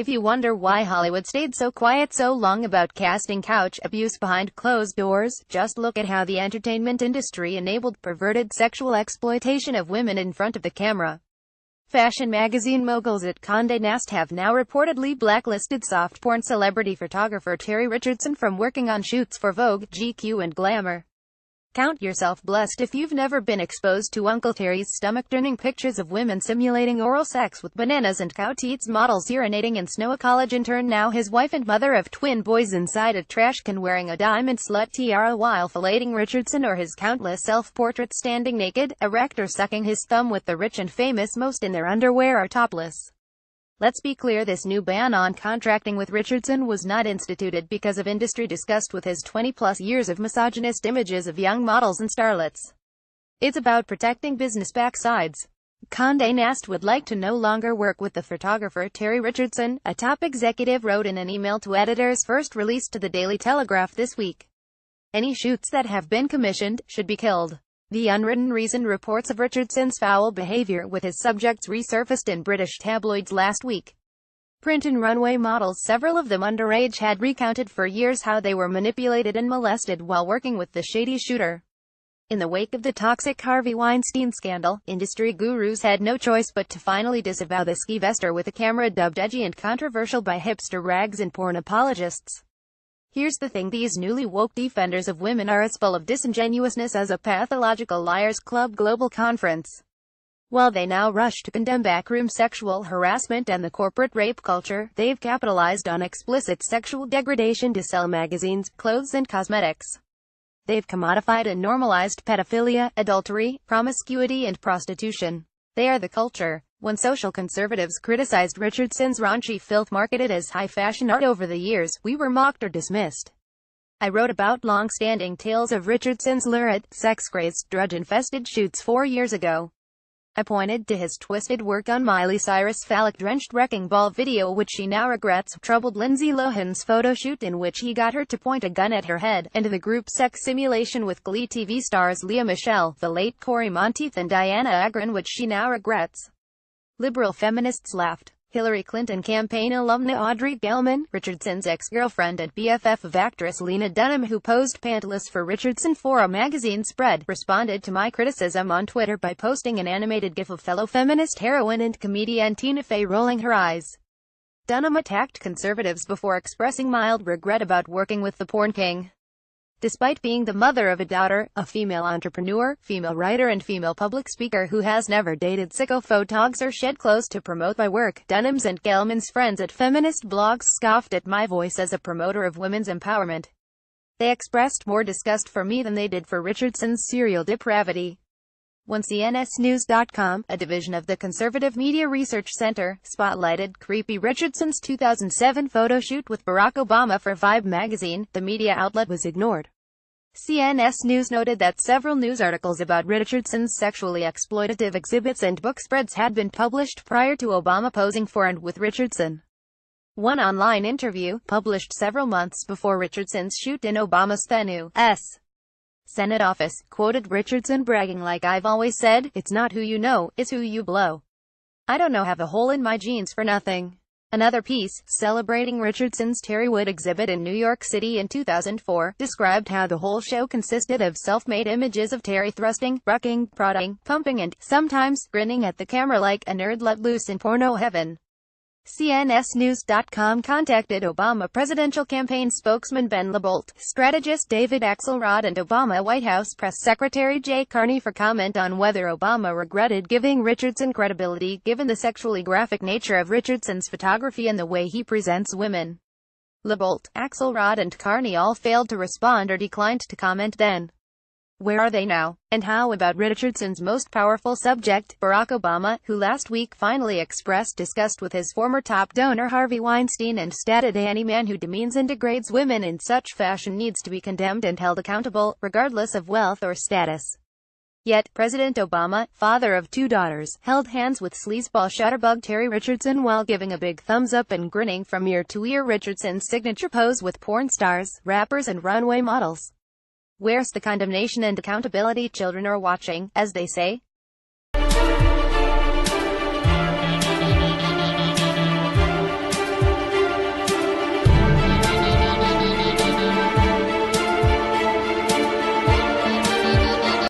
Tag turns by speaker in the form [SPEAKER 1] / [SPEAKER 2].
[SPEAKER 1] If you wonder why Hollywood stayed so quiet so long about casting couch abuse behind closed doors, just look at how the entertainment industry enabled perverted sexual exploitation of women in front of the camera. Fashion magazine moguls at Condé Nast have now reportedly blacklisted soft porn celebrity photographer Terry Richardson from working on shoots for Vogue, GQ and Glamour. Count yourself blessed if you've never been exposed to Uncle Terry's stomach-turning pictures of women simulating oral sex with bananas and cow teats, models urinating in snow. A college intern, now his wife and mother of twin boys, inside a trash can wearing a diamond slut tiara while filleting Richardson, or his countless self-portraits standing naked, erect, or sucking his thumb with the rich and famous, most in their underwear or topless. Let's be clear, this new ban on contracting with Richardson was not instituted because of industry disgust with his 20-plus years of misogynist images of young models and starlets. It's about protecting business backsides. Condé Nast would like to no longer work with the photographer Terry Richardson, a top executive wrote in an email to editors first released to the Daily Telegraph this week. Any shoots that have been commissioned should be killed. The unwritten reason reports of Richardson's foul behavior with his subjects resurfaced in British tabloids last week. Print and runway models, several of them underage, had recounted for years how they were manipulated and molested while working with the shady shooter. In the wake of the toxic Harvey Weinstein scandal, industry gurus had no choice but to finally disavow the ski-vester with a camera dubbed edgy and controversial by hipster rags and porn apologists. Here's the thing, these newly woke defenders of women are as full of disingenuousness as a pathological liars club global conference. While they now rush to condemn backroom sexual harassment and the corporate rape culture, they've capitalized on explicit sexual degradation to sell magazines, clothes and cosmetics. They've commodified and normalized pedophilia, adultery, promiscuity and prostitution. They are the culture. When social conservatives criticized Richardson's raunchy filth marketed as high-fashion art over the years, we were mocked or dismissed. I wrote about long-standing tales of Richardson's lurid, sex-crazed, drudge-infested shoots 4 years ago. I pointed to his twisted work on Miley Cyrus' phallic-drenched wrecking ball video, which she now regrets, troubled Lindsay Lohan's photo shoot in which he got her to point a gun at her head, and the group sex simulation with Glee TV stars Lea Michele, the late Corey Monteith and Diana Agron, which she now regrets. Liberal feminists laughed. Hillary Clinton campaign alumna Audrey Gelman, Richardson's ex-girlfriend and BFF of actress Lena Dunham, who posed pantless for Richardson for a magazine spread, responded to my criticism on Twitter by posting an animated gif of fellow feminist heroine and comedian Tina Fey rolling her eyes. Dunham attacked conservatives before expressing mild regret about working with the porn king. Despite being the mother of a daughter, a female entrepreneur, female writer and female public speaker who has never dated sicko photogs or shed clothes to promote my work, Dunham's and Gelman's friends at feminist blogs scoffed at my voice as a promoter of women's empowerment. They expressed more disgust for me than they did for Richardson's serial depravity. When CNSnews.com, a division of the Conservative Media Research Center, spotlighted creepy Richardson's 2007 photo shoot with Barack Obama for Vibe magazine, the media outlet was ignored. CNS News noted that several news articles about Richardson's sexually exploitative exhibits and book spreads had been published prior to Obama posing for and with Richardson. One online interview, published several months before Richardson's shoot in Obama's then U.S. Senate office, quoted Richardson bragging like, "I've always said, it's not who you know, it's who you blow. I don't know, have a hole in my jeans for nothing." Another piece, celebrating Richardson's Terrywood exhibit in New York City in 2004, described how the whole show consisted of self-made images of Terry thrusting, rucking, prodding, pumping and, sometimes, grinning at the camera like a nerd let loose in porno heaven. CNSnews.com contacted Obama presidential campaign spokesman Ben LaBolt, strategist David Axelrod and Obama White House press secretary Jay Carney for comment on whether Obama regretted giving Richardson credibility, given the sexually graphic nature of Richardson's photography and the way he presents women. LaBolt, Axelrod and Carney all failed to respond or declined to comment then. Where are they now? And how about Richardson's most powerful subject, Barack Obama, who last week finally expressed disgust with his former top donor Harvey Weinstein and stated any man who demeans and degrades women in such fashion needs to be condemned and held accountable, regardless of wealth or status. Yet, President Obama, father of 2 daughters, held hands with sleazeball shutterbug Terry Richardson while giving a big thumbs up and grinning from ear to ear, Richardson's signature pose with porn stars, rappers and runway models. Where's the condemnation and accountability? Children are watching, as they say.